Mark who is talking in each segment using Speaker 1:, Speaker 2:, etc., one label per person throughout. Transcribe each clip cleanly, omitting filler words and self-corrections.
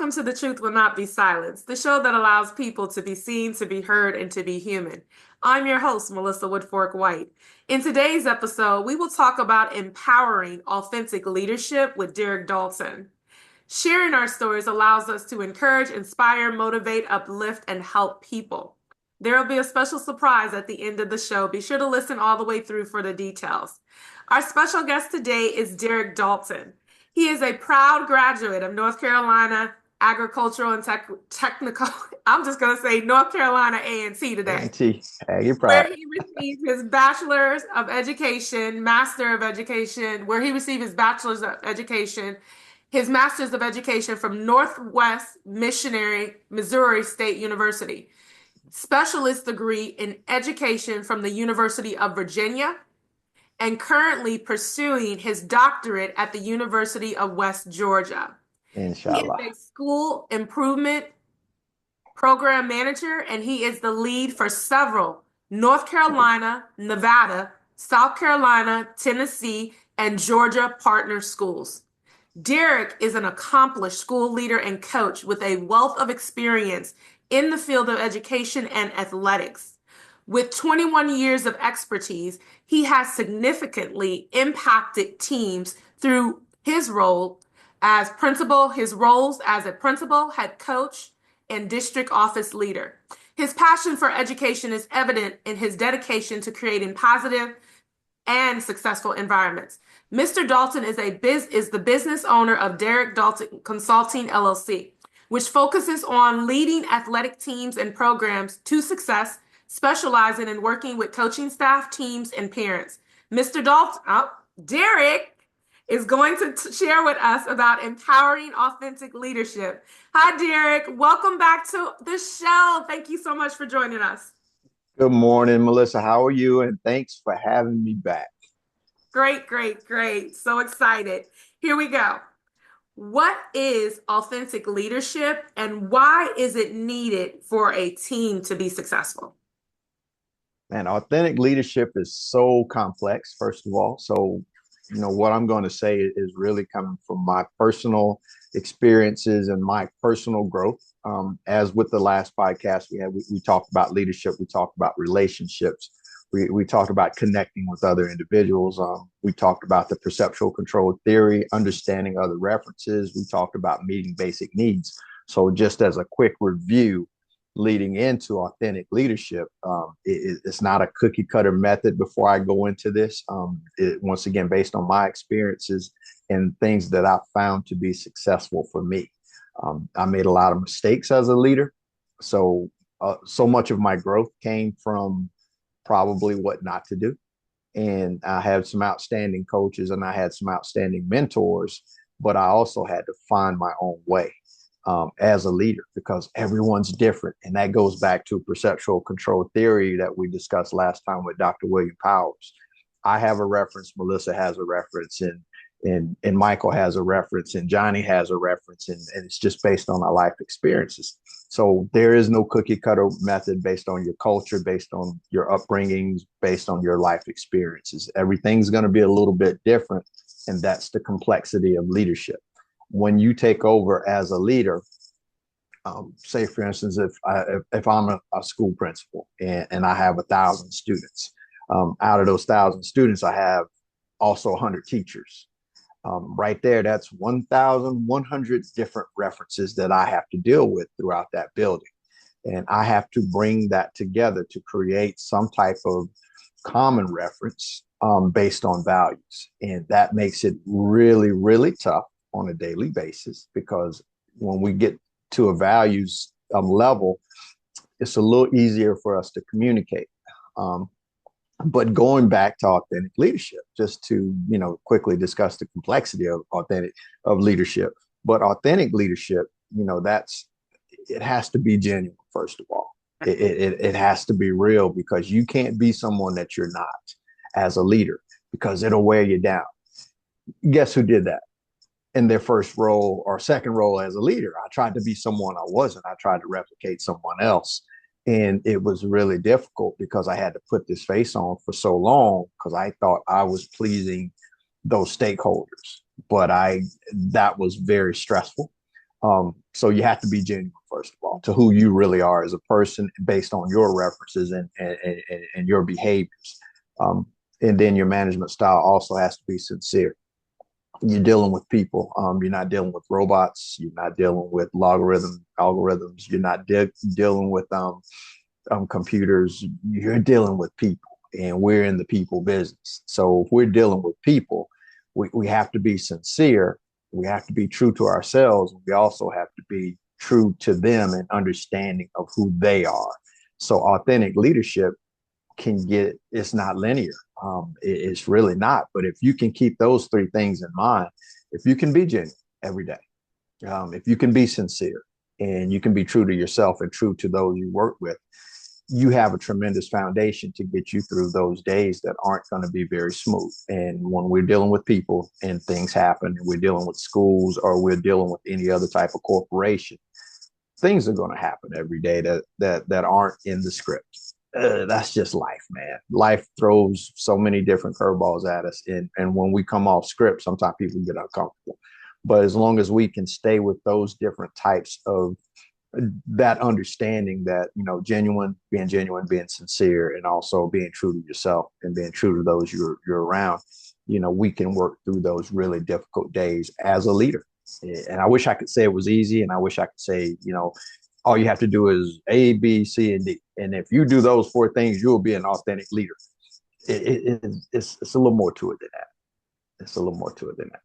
Speaker 1: welcome to The Truth Will Not Be Silenced, the show that allows people to be seen, to be heard, and to be human. I'm your host, Melissa Woodfork White. In today's episode, we will talk about empowering authentic leadership with Derrick Dalton. Sharing our stories allows us to encourage, inspire, motivate, uplift, and help people. There will be a special surprise at the end of the show. Be sure to listen all the way through for the details. Our special guest today is Derrick Dalton. He is a proud graduate of North Carolina Agricultural and Technical, I'm just going to say North Carolina A&T today,
Speaker 2: A&T, you're
Speaker 1: where
Speaker 2: proud.
Speaker 1: he received his Bachelor's of Education, Master of Education, where he received his Bachelor's of Education, his Master's of Education from Northwest Missionary Missouri State University, specialist degree in education from the University of Virginia, and currently pursuing his doctorate at the University of West Georgia. He is
Speaker 2: Inshallah.
Speaker 1: a school improvement program manager, and he is the lead for several North Carolina, Nevada, South Carolina, Tennessee, and Georgia partner schools. Derrick is an accomplished school leader and coach with a wealth of experience in the field of education and athletics. With 21 years of expertise, he has significantly impacted teams through his role as principal, his roles as a principal, head coach, and district office leader. His passion for education is evident in his dedication to creating positive and successful environments. Mr. Dalton is the business owner of Derrick Dalton Consulting LLC, which focuses on leading athletic teams and programs to success, specializing in working with coaching staff, teams, and parents. Mr. Dalton, Derrick is going to share with us about empowering authentic leadership. Hi, Derrick. Welcome back to the show. Thank you so much for joining us.
Speaker 2: Good morning, Melissa. How are you? And thanks for having me back.
Speaker 1: Great, great, great. So excited. Here we go. What is authentic leadership and why is it needed for a team to be successful?
Speaker 2: Man, authentic leadership is so complex, first of all. So, what I'm going to say is really coming from my personal experiences and my personal growth. As with the last podcast we talked about leadership, we talked about relationships, we talked about connecting with other individuals. We talked about the perceptual control theory, understanding other references. We talked about meeting basic needs. So just as a quick review, leading into authentic leadership, it's not a cookie cutter method. Before I go into this, once again, based on my experiences and things that I found to be successful for me. I made a lot of mistakes as a leader. So much of my growth came from probably what not to do. And I had some outstanding coaches and I had some outstanding mentors, but I also had to find my own way as a leader because everyone's different. And that goes back to perceptual control theory that we discussed last time with Dr. William Powers. I have a reference, Melissa has a reference, and Michael has a reference, and Johnny has a reference, and it's just based on our life experiences. So there is no cookie cutter method based on your culture, based on your upbringings, based on your life experiences. Everything's going to be a little bit different, and that's the complexity of leadership. When you take over as a leader, say for instance, if I'm a school principal and I have 1,000 students, out of those 1,000 students, I have also 100 teachers. Right there, that's 1,100 different references that I have to deal with throughout that building. And I have to bring that together to create some type of common reference based on values. And that makes it really, really tough on a daily basis because when we get to a values level, it's a little easier for us to communicate. But going back to authentic leadership, just to quickly discuss the complexity of leadership. But authentic leadership, it has to be genuine. First of all, it has to be real because you can't be someone that you're not as a leader because it'll wear you down. Guess who did that in their first role or second role as a leader? I tried to be someone I wasn't. I tried to replicate someone else. And it was really difficult because I had to put this face on for so long because I thought I was pleasing those stakeholders. But that was very stressful. So you have to be genuine, first of all, to who you really are as a person based on your references and your behaviors. Um, and then your management style also has to be sincere. You're dealing with people. You're not dealing with robots. You're not dealing with algorithms. You're not dealing with computers. You're dealing with people, and we're in the people business. So if we're dealing with people, we have to be sincere. We have to be true to ourselves. We also have to be true to them and understanding of who they are. So authentic leadership it's not linear. It's really not. But if you can keep those three things in mind, if you can be genuine every day, if you can be sincere and you can be true to yourself and true to those you work with, you have a tremendous foundation to get you through those days that aren't going to be very smooth. And when we're dealing with people and things happen, and we're dealing with schools or we're dealing with any other type of corporation, things are going to happen every day that aren't in the script. That's just life, man. Life throws so many different curveballs at us, and when we come off script, sometimes people get uncomfortable. But as long as we can stay with those different types of that understanding that, genuine, being sincere, and also being true to yourself and being true to those you're around, we can work through those really difficult days as a leader. And I wish I could say it was easy, and I wish I could say, all you have to do is A, B, C, and D, and if you do those four things, you'll be an authentic leader. It's a little more to it than that. It's a little more to it than that.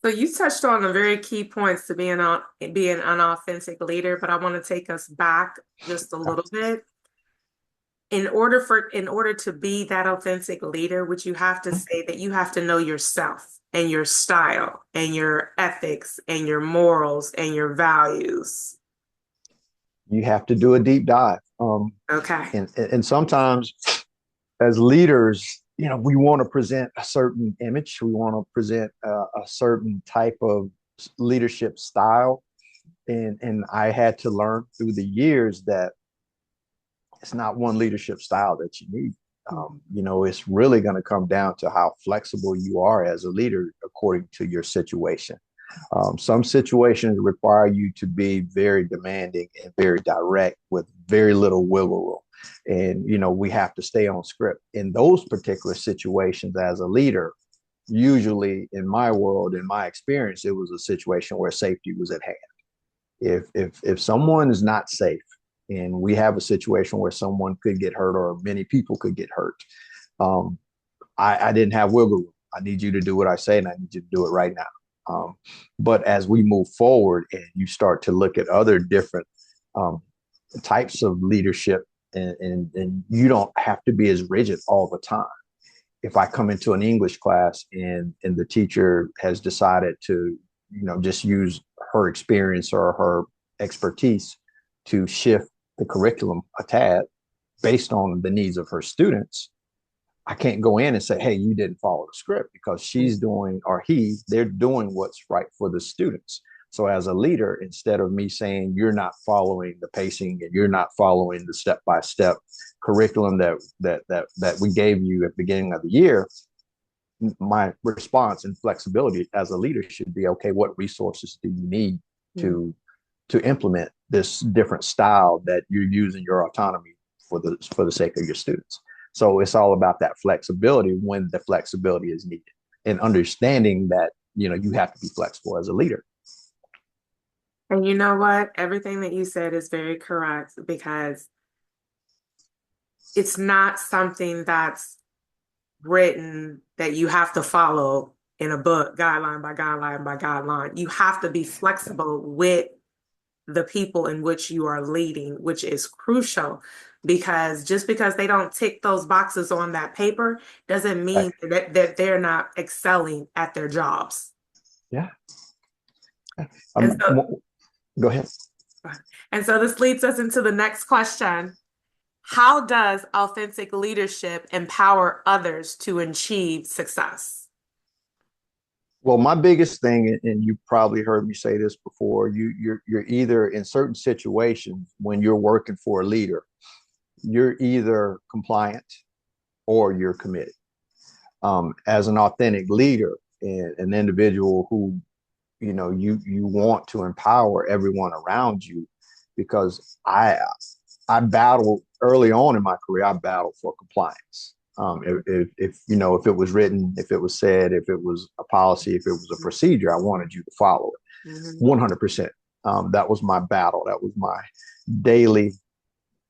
Speaker 1: So you touched on the very key points to being an authentic leader, but I want to take us back just a little bit. In order to be that authentic leader, which you have to say that you have to know yourself and your style and your ethics and your morals and your values.
Speaker 2: You have to do a deep dive.
Speaker 1: Okay.
Speaker 2: And sometimes as leaders, we want to present a certain image. We want to present a certain type of leadership style. And I had to learn through the years that it's not one leadership style that you need. It's really going to come down to how flexible you are as a leader according to your situation. Some situations require you to be very demanding and very direct with very little wiggle room. And, we have to stay on script. In those particular situations as a leader, usually in my world, in my experience, it was a situation where safety was at hand. If someone is not safe, and we have a situation where someone could get hurt or many people could get hurt, I didn't have wiggle room. I need you to do what I say, and I need you to do it right now. But as we move forward and you start to look at other different types of leadership, and you don't have to be as rigid all the time. If I come into an English class and the teacher has decided to, just use her experience or her expertise to shift the curriculum a tad based on the needs of her students, I can't go in and say, hey, you didn't follow the script, because she's doing, or they're doing what's right for the students. So as a leader, instead of me saying you're not following the pacing and you're not following the step-by-step curriculum that we gave you at the beginning of the year, my response and flexibility as a leader should be, okay, what resources do you need to implement this different style that you're using your autonomy for the sake of your students? So it's all about that flexibility when the flexibility is needed, and understanding that, you have to be flexible as a leader.
Speaker 1: And you know what? Everything that you said is very correct, because it's not something that's written that you have to follow in a book, guideline by guideline by guideline. You have to be flexible with the people in which you are leading, which is crucial, because just because they don't tick those boxes on that paper doesn't mean that they're not excelling at their jobs.
Speaker 2: Yeah.
Speaker 1: And so,
Speaker 2: Go ahead.
Speaker 1: and so this leads us into the next question. How does authentic leadership empower others to achieve success?
Speaker 2: Well, my biggest thing, and you probably heard me say this before, you're either in certain situations when you're working for a leader, you're either compliant or you're committed. As an authentic leader, and an individual who you want to empower everyone around you, because I battled early on in my career. I battled for compliance. If it was written, if it was said, if it was a policy, if it was a procedure, I wanted you to follow it
Speaker 1: Mhm.
Speaker 2: 100%. That was my battle. Daily.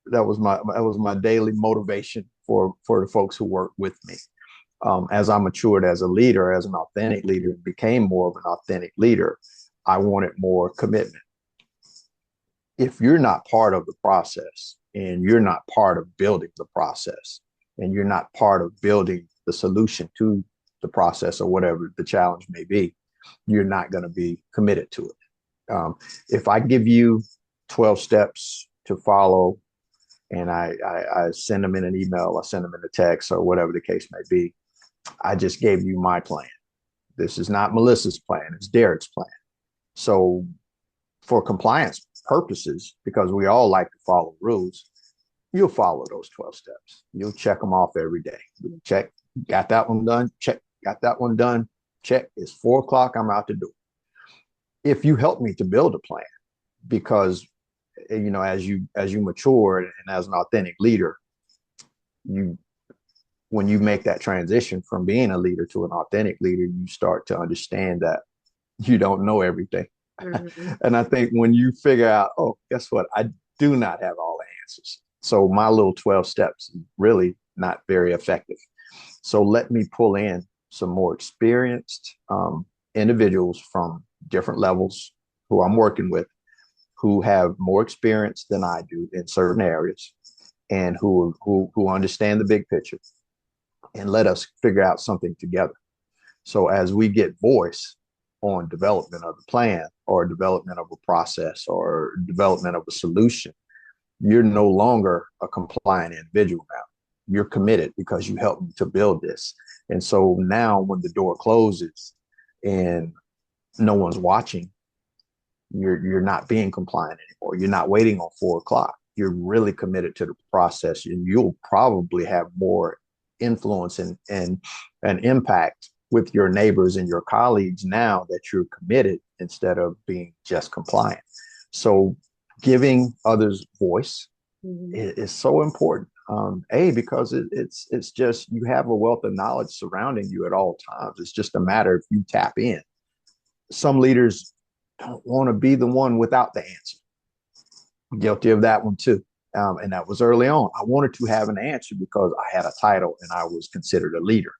Speaker 2: That was my daily motivation for the folks who work with me. As I matured as a leader, as an authentic leader, and became more of an authentic leader, I wanted more commitment. If you're not part of the process, and you're not part of building the process, and you're not part of building the solution to the process or whatever the challenge may be, you're not going to be committed to it. If I give you 12 steps to follow, and I send them in an email, I send them in a text, or whatever the case may be, I just gave you my plan. This is not Melissa's plan, it's Derrick's plan. So for compliance purposes, because we all like to follow rules, you'll follow those 12 steps. You'll check them off every day. Check, got that one done. Check, got that one done. Check, it's 4 o'clock, I'm out the door. If you help me to build a plan, because as you mature and as an authentic leader, you when you make that transition from being a leader to an authentic leader, you start to understand that you don't know everything.
Speaker 1: Mhm.
Speaker 2: And I think when you figure out, oh, guess what? I do not have all the answers. So my little 12 steps is really not very effective. So let me pull in some more experienced individuals from different levels who I'm working with, who have more experience than I do in certain areas, and who understand the big picture, and let us figure out something together. So as we get voice on development of the plan, or development of a process, or development of a solution, you're no longer a compliant individual now. You're committed because you helped me to build this. And so now when the door closes and no one's watching, you're not being compliant anymore. You're not waiting on 4 o'clock. You're really committed to the process, and you'll probably have more influence and impact with your neighbors and your colleagues now that you're committed, instead of being just compliant. So giving others voice
Speaker 1: Mhm.
Speaker 2: is so important. Because it's just, you have a wealth of knowledge surrounding you at all times. It's just a matter if you tap in. Some leaders don't want to be the one without the answer. Guilty of that one too. And that was early on. I wanted to have an answer because I had a title and I was considered a leader.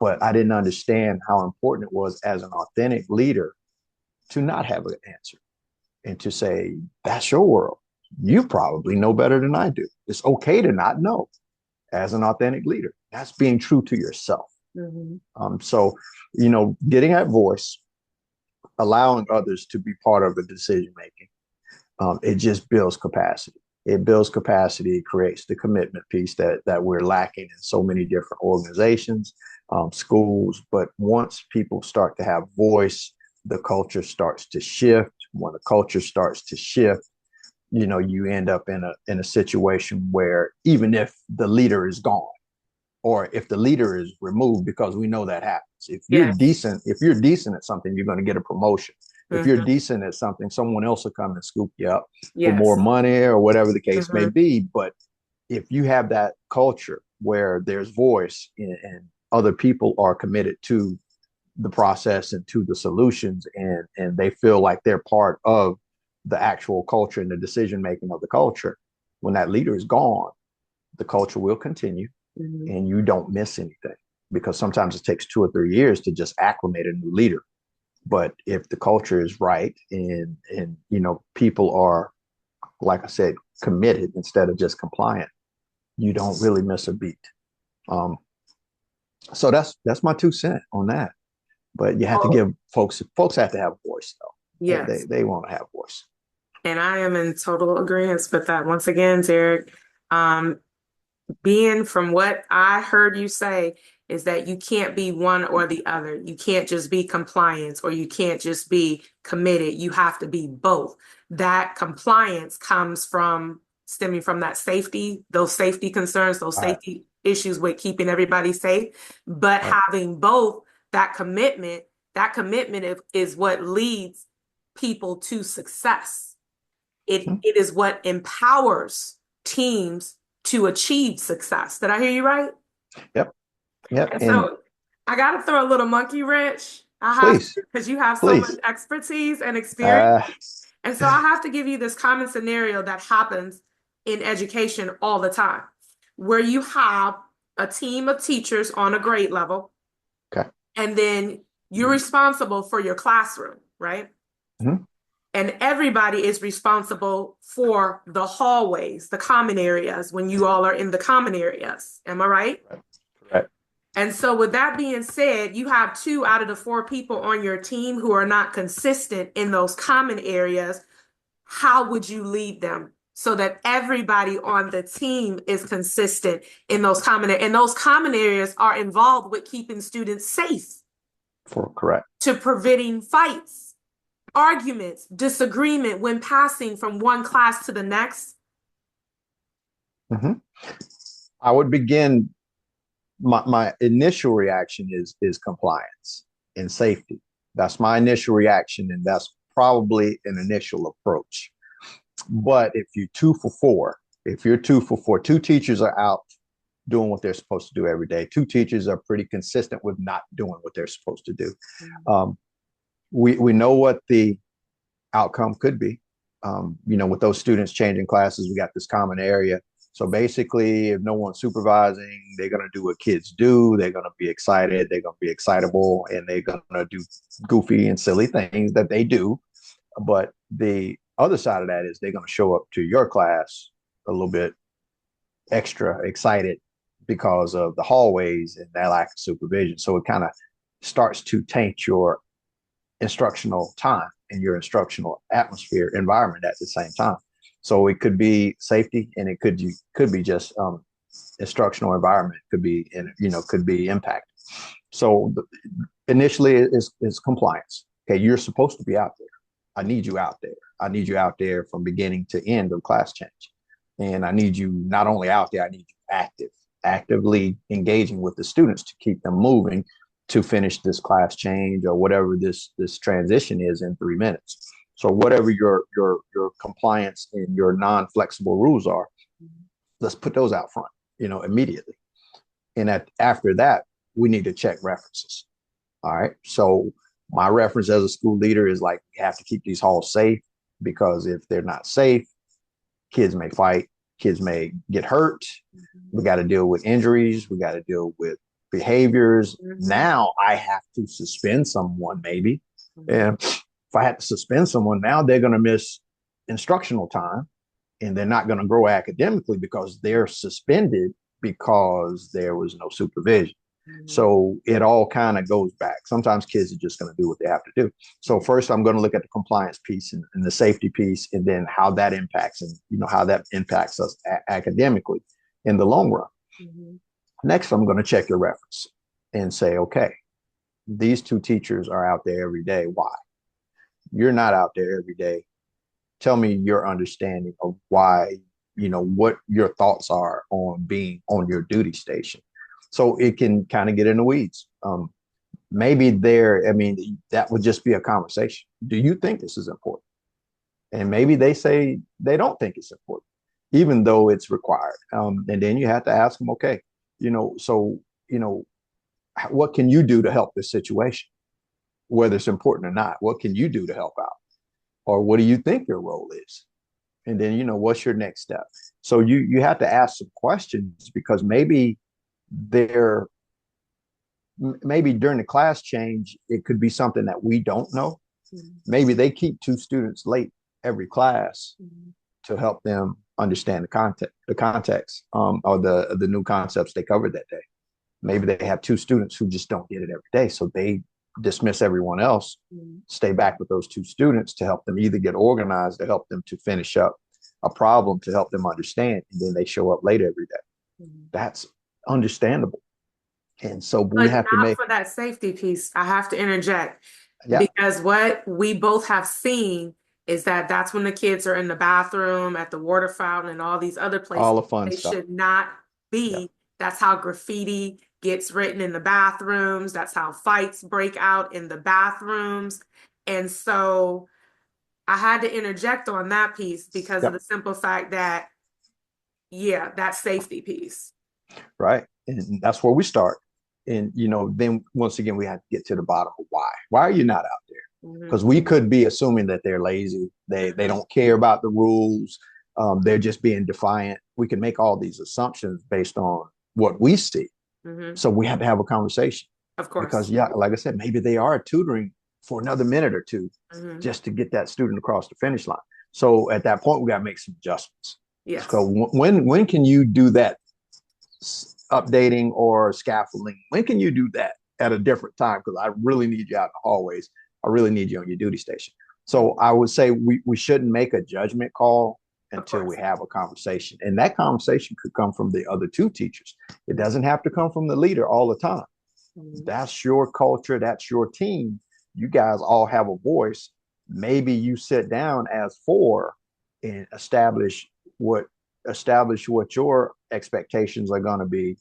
Speaker 2: But I didn't understand how important it was as an authentic leader to not have an answer, and to say, that's your world. You probably know better than I do. It's okay to not know as an authentic leader. That's being true to yourself.
Speaker 1: Mhm.
Speaker 2: So, getting that voice, allowing others to be part of the decision making, it just builds capacity. It builds capacity. It creates the commitment piece that we're lacking in so many different organizations, schools. But once people start to have voice, the culture starts to shift. When the culture starts to shift, you end up in a situation where, even if the leader is gone, or if the leader is removed, because we know that happens.
Speaker 1: Yes.
Speaker 2: If you're decent at something, you're going to get a promotion. If you're
Speaker 1: Mhm.
Speaker 2: decent at something, someone else will come and scoop you up for more
Speaker 1: Yes.
Speaker 2: money, or whatever the case may
Speaker 1: Mhm.
Speaker 2: be. But if you have that culture where there's voice, and other people are committed to the process and to the solutions, and they feel like they're part of the actual culture and the decision making of the culture, when that leader is gone, the culture will continue,
Speaker 1: Mhm.
Speaker 2: and you don't miss anything, because sometimes it takes 2 or 3 years to just acclimate a new leader. But if the culture is right, and people are, like I said, committed instead of just compliant, you don't really miss a beat. um, so that's my 2 cents on that. But you have to
Speaker 1: Oh,
Speaker 2: give folks have to have a voice, though. They
Speaker 1: yes.
Speaker 2: they want to have voice.
Speaker 1: And I am in total agreement with that. Once again, Derek, um, being from what I heard you say is that you can't be one or the other. You can't just be compliance, or you can't just be committed. You have to be both. That compliance comes from stemming from that safety, those safety concerns, those
Speaker 2: All right.
Speaker 1: safety issues with keeping everybody safe. But
Speaker 2: All right.
Speaker 1: having both, that commitment That commitment is what leads people to success. It is what empowers teams to achieve success. Did I hear you right?
Speaker 2: Yep. Yep.
Speaker 1: And
Speaker 2: And
Speaker 1: so I got to throw a little monkey wrench. I have
Speaker 2: please,
Speaker 1: to, because you have so much
Speaker 2: please.
Speaker 1: expertise and experience.
Speaker 2: Uh,
Speaker 1: And so I have to give you this common scenario that happens in education all the time, where you have a team of teachers on a grade level,
Speaker 2: okay.
Speaker 1: and then you're responsible for your classroom, right?
Speaker 2: Mhm.
Speaker 1: And everybody is responsible for the hallways, the common areas, when you all are in the common areas. Am I right?
Speaker 2: Correct.
Speaker 1: And so, with that being said, you have two out of the four people on your team who are not consistent in those common areas. How would you lead them so that everybody on the team is consistent in those common areas? And those common areas are involved with keeping students safe,
Speaker 2: For correct.
Speaker 1: to preventing fights, arguments, disagreement when passing from one class to the next.
Speaker 2: Hmm. I would begin. My initial reaction is compliance and safety. That's my initial reaction, and that's probably an initial approach. But if you're 2 for 4, if you're 2 for 4, two teachers are out doing what they're supposed to do every day. Two teachers are pretty consistent with not doing what they're supposed to do. Um, we know what the outcome could be. With those students changing classes, we got this common area. So basically, if no one's supervising, they're going to do what kids do. They're going to be excited. They're going to be excitable, and they're going to do goofy and silly things that they do. But the other side of that is they're going to show up to your class a little bit extra excited because of the hallways and that lack of supervision. So it kind of starts to taint your instructional time and your instructional atmosphere environment at the same time. So it could be safety, and it could be just instructional environment could be could be impacted. So initially is compliance. Okay, you're supposed to be out there. I need you out there. I need you out there from beginning to end of class change. And I need you not only out there, I need you actively engaging with the students to keep them moving to finish this class change or whatever this transition is in 3 minutes. So whatever your compliance and your non-flexible rules are, let's put those out front, immediately. And after that, we need to check references. All right. So my reference as a school leader is like, we have to keep these halls safe, because if they're not safe, kids may fight, kids may get hurt. We got to deal with injuries. We got to deal with behaviors. Now I have to suspend someone, maybe. And if I had to suspend someone, now they're going to miss instructional time, and they're not going to grow academically because they're suspended because there was no supervision. So it all kind of goes back. Sometimes kids are just going to do what they have to do. So first, I'm going to look at the compliance piece and the safety piece, and then how that impacts and how that impacts us academically in the long run. Next, I'm going to check your reference and say, okay, these two teachers are out there every day. Why? You're not out there every day. Tell me your understanding of why, what your thoughts are on being on your duty station. So it can kind of get in the weeds. Maybe that would just be a conversation. Do you think this is important? And maybe they say they don't think it's important, even though it's required. And then you have to ask them, okay, what can you do to help this situation? Whether it's important or not, what can you do to help out? Or what do you think your role is? And then, what's your next step? So you have to ask some questions, because maybe during the class change, it could be something that we don't know. Maybe they keep two students late every class to help them understand the context, or the new concepts they covered that day. Maybe they have two students who just don't get it every day, so they dismiss everyone else, stay back with those two students to help them either get organized, to help them to finish up a problem, to help them understand, and then they show up late every day. That's understandable. And so we
Speaker 1: But
Speaker 2: have to
Speaker 1: not
Speaker 2: make,
Speaker 1: for that safety piece. I have to interject,
Speaker 2: yeah,
Speaker 1: because what we both have seen is that that's when the kids are in the bathroom, at the water fountain, and all these other places
Speaker 2: all the fun
Speaker 1: they
Speaker 2: stuff.
Speaker 1: should not
Speaker 2: Yeah.
Speaker 1: be. That's how graffiti gets written in the bathrooms. That's how fights break out in the bathrooms. And so I had to interject on that piece because of
Speaker 2: Yep.
Speaker 1: the simple fact that, yeah, that safety piece.
Speaker 2: Right. And that's where we start. And, then once again, we have to get to the bottom of why. Why are you not out there?
Speaker 1: Hmm.
Speaker 2: Because we could be assuming that they're lazy. They
Speaker 1: Hmm.
Speaker 2: don't care about the rules. They're just being defiant. We can make all these assumptions based on what we see.
Speaker 1: Hmm.
Speaker 2: So we have to have a conversation
Speaker 1: Of
Speaker 2: because,
Speaker 1: course.
Speaker 2: yeah, like I said, maybe they are tutoring for another minute or two
Speaker 1: Hmm.
Speaker 2: just to get that student across the finish line. So at that point, we got to make some adjustments. So
Speaker 1: Yes.
Speaker 2: when can you do that updating or scaffolding? When can you do that at a different time? Because I really need you out in the hallways. I really need you on your duty station. So
Speaker 1: Mhm.
Speaker 2: I would say we shouldn't make a judgment call
Speaker 1: Of
Speaker 2: until we
Speaker 1: course.
Speaker 2: have a conversation. And that conversation could come from the other two teachers. It
Speaker 1: Mhm.
Speaker 2: doesn't have to come from the leader all the time.
Speaker 1: Mhm.
Speaker 2: That's your culture, that's your team. You guys all have a voice. Maybe you sit down as four and what establish what your expectations are going to be,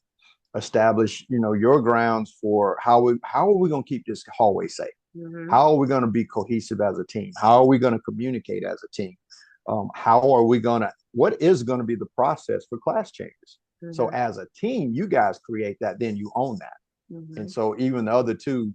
Speaker 2: establish your grounds for how are we going to keep this hallway safe,
Speaker 1: Mhm.
Speaker 2: how are we going to be cohesive as a team, how are we going to communicate as a team, how are we going to what is going to be the process for class changes. So
Speaker 1: Mhm.
Speaker 2: as a team you guys create that, then you own that. And
Speaker 1: Mhm.
Speaker 2: so even the other two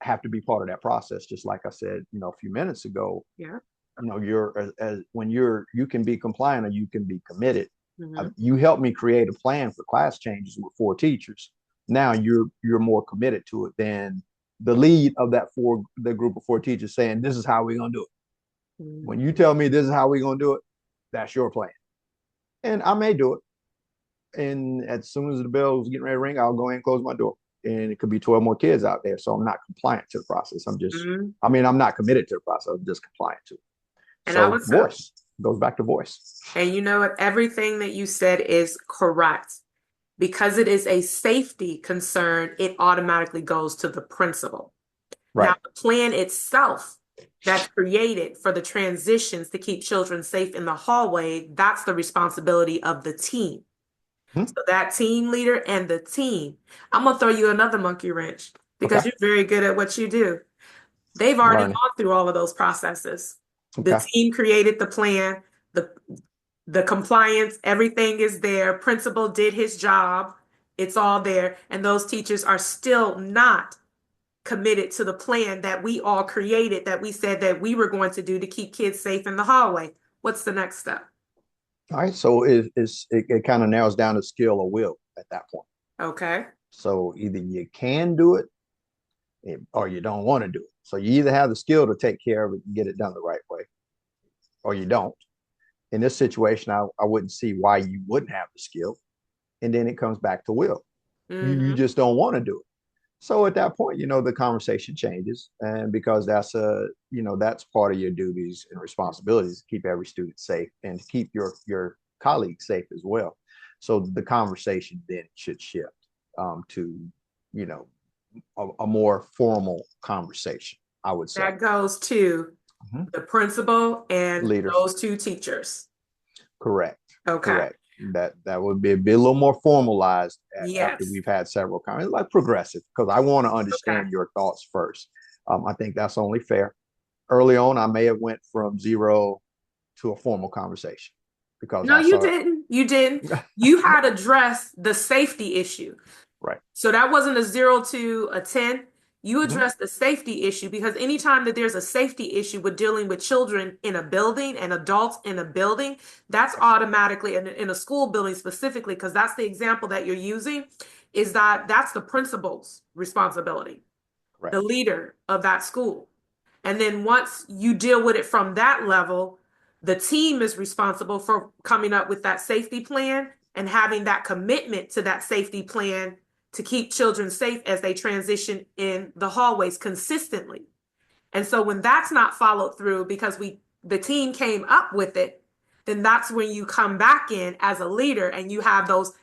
Speaker 2: have to be part of that process, just like I said a few minutes ago.
Speaker 1: Yeah.
Speaker 2: You're as when you can be compliant or you can be committed.
Speaker 1: Mhm.
Speaker 2: You helped me create a plan for class changes with four teachers. Now you're more committed to it than the lead of the group of four teachers saying this is how we're gonna do it. When
Speaker 1: Mhm.
Speaker 2: you tell me this is how we're gonna do it, that's your plan, and I may do it. And as soon as the bell's getting ready to ring, I'll go in and close my door. And it could be 12 more kids out there. So I'm not compliant to the process.
Speaker 1: Mhm.
Speaker 2: I'm not committed to the process. I'm just compliant to it.
Speaker 1: And I
Speaker 2: So
Speaker 1: would say,
Speaker 2: voice goes back to voice.
Speaker 1: and you know what? Everything that you said is correct. Because it is a safety concern, it automatically goes to the principal. Now,
Speaker 2: Right.
Speaker 1: the plan itself that's created for the transitions to keep children safe in the hallway, that's the responsibility of the team.
Speaker 2: Hmm.
Speaker 1: So that team leader and the team. I'm gonna throw you another monkey wrench because
Speaker 2: Okay.
Speaker 1: you're very good at what you do. They've
Speaker 2: I'm
Speaker 1: already
Speaker 2: learning.
Speaker 1: gone through all of those processes. The
Speaker 2: Okay.
Speaker 1: team created the plan, the the compliance, everything is there. Principal did his job. It's all there. And those teachers are still not committed to the plan that we all created, that we said that we were going to do to keep kids safe in the hallway. What's the next step?
Speaker 2: All right. So it kind of narrows down to skill or will at that point.
Speaker 1: Okay.
Speaker 2: So either you can do it or you don't want to do it. So you either have the skill to take care of it and get it done the right way, or you don't. In this situation, I wouldn't see why you wouldn't have the skill. And then it comes back to will. You
Speaker 1: Mm-hmm.
Speaker 2: just don't want to do it. So at that point, the conversation changes. And because that's part of your duties and responsibilities to keep every student safe and to keep your colleagues safe as well. So the conversation then should shift to, you know, a more formal conversation, I would say.
Speaker 1: That goes to
Speaker 2: Mhm.
Speaker 1: the principal and
Speaker 2: Leaders.
Speaker 1: those two teachers.
Speaker 2: Correct.
Speaker 1: Okay.
Speaker 2: Correct. That would be a little more formalized after
Speaker 1: Yes.
Speaker 2: we've had several comments, like progressive, because I want to
Speaker 1: Okay.
Speaker 2: understand your thoughts first. I think that's only fair. Early on, I may have went from zero to a formal conversation because
Speaker 1: No,
Speaker 2: I
Speaker 1: you
Speaker 2: saw
Speaker 1: didn't. You didn't. You had addressed the safety issue.
Speaker 2: right.
Speaker 1: So that wasn't a 0 to a 10. You
Speaker 2: Mhm.
Speaker 1: addressed the safety issue because anytime that there's a safety issue with dealing with children in a building and adults in a building, that's automatically in a school building specifically, because that's the example that you're using, is that that's the principal's responsibility,
Speaker 2: Right.
Speaker 1: the leader of that school. And then once you deal with it from that level, the team is responsible for coming up with that safety plan and having that commitment to that safety plan to keep children safe as they transition in the hallways consistently. And so when that's not followed through because the team came up with it, then that's when you come back in as a leader and you have those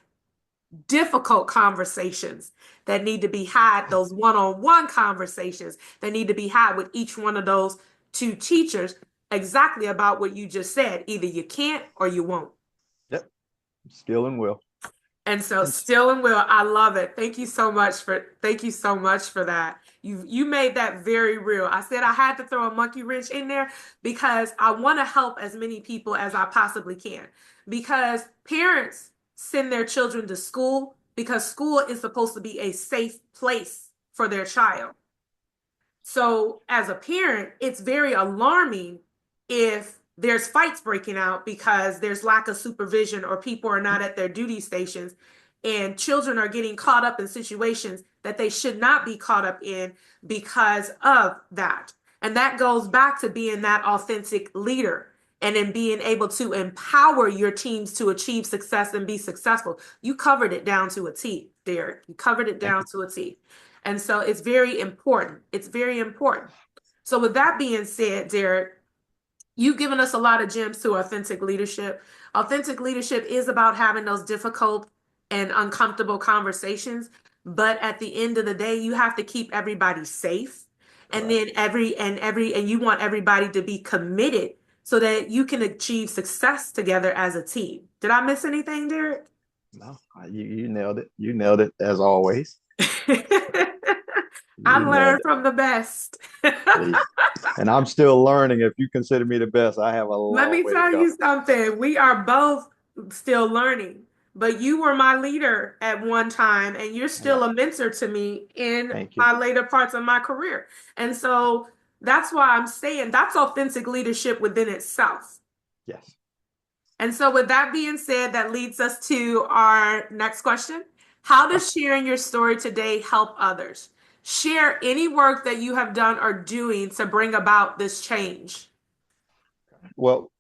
Speaker 1: difficult conversations that need to be had, those one-on-one conversations that need to be had with each one of those two teachers, exactly about what you just said. Either you can't or you won't.
Speaker 2: Yep. Skill and will.
Speaker 1: And so
Speaker 2: And
Speaker 1: still and will, I love it. Thank you so much for that. You made that very real. I said I had to throw a monkey wrench in there because I want to help as many people as I possibly can. Because parents send their children to school because school is supposed to be a safe place for their child. So, as a parent, it's very alarming if there's fights breaking out because there's lack of supervision or people are not at their duty stations and children are getting caught up in situations that they should not be caught up in because of that. And that goes back to being that authentic leader and in being able to empower your teams to achieve success and be successful. You covered it down to a T, Derrick. You covered it
Speaker 2: thank
Speaker 1: down
Speaker 2: you.
Speaker 1: to a T. And so it's very important. It's very important. So, with that being said, Derrick, you've given us a lot of gems to authentic leadership. Authentic leadership is about having those difficult and uncomfortable conversations. But at the end of the day, you have to keep everybody safe. And
Speaker 2: Correct.
Speaker 1: then and you want everybody to be committed so that you can achieve success together as a team. Did I miss anything, Derrick?
Speaker 2: No, you nailed it. You nailed it as always.
Speaker 1: I
Speaker 2: You nailed
Speaker 1: learned
Speaker 2: it.
Speaker 1: from the best.
Speaker 2: And I'm still learning. If you consider me the best, I have a
Speaker 1: Let
Speaker 2: long
Speaker 1: me
Speaker 2: way to
Speaker 1: tell
Speaker 2: go.
Speaker 1: you something. We are both still learning, but you were my leader at one time, and you're
Speaker 2: Yeah.
Speaker 1: still a mentor to me in
Speaker 2: Thank you.
Speaker 1: my later parts of my career. And so that's why I'm saying that's authentic leadership within itself.
Speaker 2: Yes.
Speaker 1: And so, with that being said, that leads us to our next question. How
Speaker 2: Okay.
Speaker 1: does sharing your story today help others? Share any work that you have done or doing to bring about this change.
Speaker 2: Well,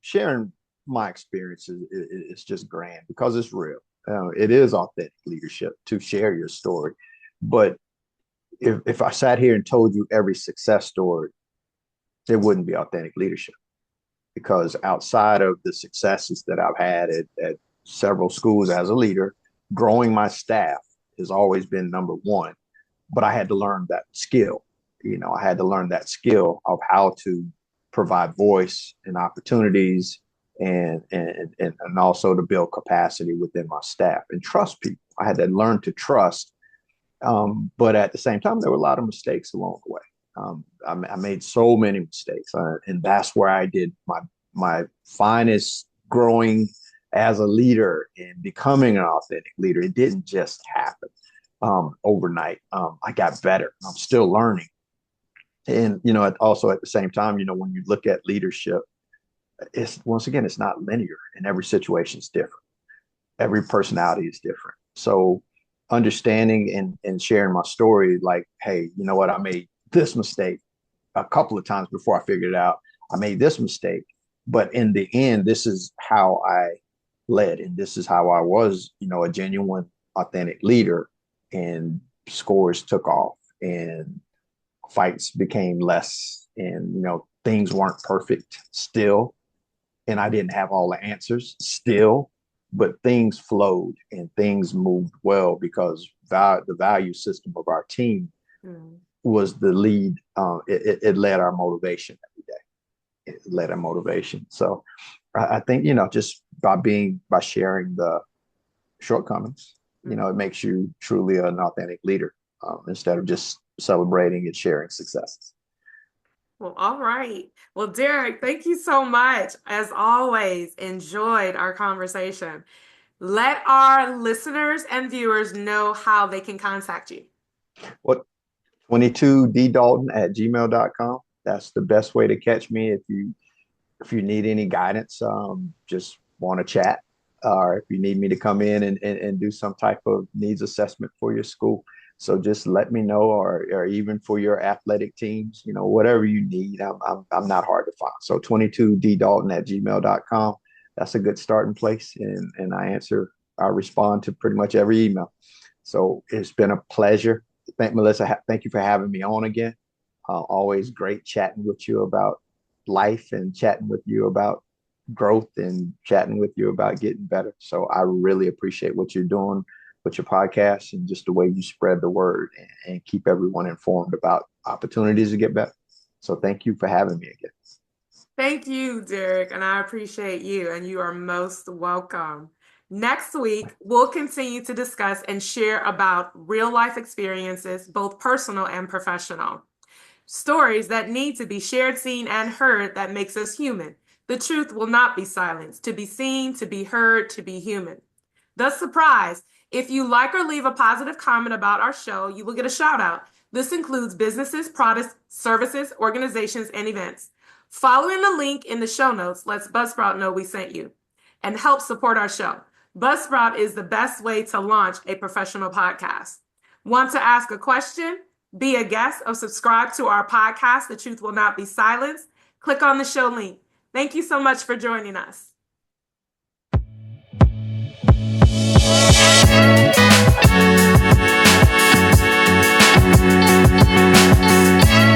Speaker 2: sharing my experiences is just grand because it's real. It is authentic leadership to share your story. But if I sat here and told you every success story, it wouldn't be authentic leadership because outside of the successes that I've had at several schools as a leader, growing my staff has always been number one. But I had to learn that skill. I had to learn that skill of how to provide voice and opportunities and also to build capacity within my staff and trust people. I had to learn to trust. But at the same time, there were a lot of mistakes along the way. I made so many mistakes, and that's where I did my finest growing as a leader and becoming an authentic leader. It didn't just happen overnight. I got better. I'm still learning. And, also at the same time, when you look at leadership, it's once again, it's not linear and every situation is different. Every personality is different. So understanding and sharing my story, like, hey, you know what? I made this mistake a couple of times before I figured it out. I made this mistake, but in the end, this is how I led, and this is how I was, a genuine, authentic leader. And scores took off, and fights became less, and things weren't perfect still, and I didn't have all the answers still, but things flowed and things moved well because the value system of our team
Speaker 1: Mm.
Speaker 2: was the lead. It led our motivation every day. It led our motivation. So I think, just by sharing the shortcomings, it makes you truly an authentic leader instead of just celebrating and sharing successes.
Speaker 1: Well, all right. Well, Derrick, thank you so much. As always, enjoyed our conversation. Let our listeners and viewers know how they can contact you.
Speaker 2: What 22ddalton@gmail.com. That's the best way to catch me if you need any guidance, just want to chat, or if you need me to come in and do some type of needs assessment for your school. So just let me know, or even for your athletic teams, whatever you need, I'm not hard to find. So 22ddalton@gmail.com. That's a good starting place. And I respond to pretty much every email. So it's been a pleasure. Melissa, thank you for having me on again. Always great chatting with you about life and chatting with you about growth and chatting with you about getting better. So I really appreciate what you're doing with your podcast and just the way you spread the word and keep everyone informed about opportunities to get better. So thank you for having me again.
Speaker 1: Thank you, Derrick, and I appreciate you, and you are most welcome. Next week, we'll continue to discuss and share about real life experiences, both personal and professional. Stories that need to be shared, seen, and heard that makes us human. The truth will not be silenced. To be seen, to be heard, to be human. The surprise. If you like or leave a positive comment about our show, you will get a shout out. This includes businesses, products, services, organizations, and events. Following the link in the show notes lets Buzzsprout know we sent you and help support our show. Buzzsprout is the best way to launch a professional podcast. Want to ask a question, be a guest, or subscribe to our podcast, The Truth Will Not Be Silenced? Click on the show link. Thank you so much for joining us.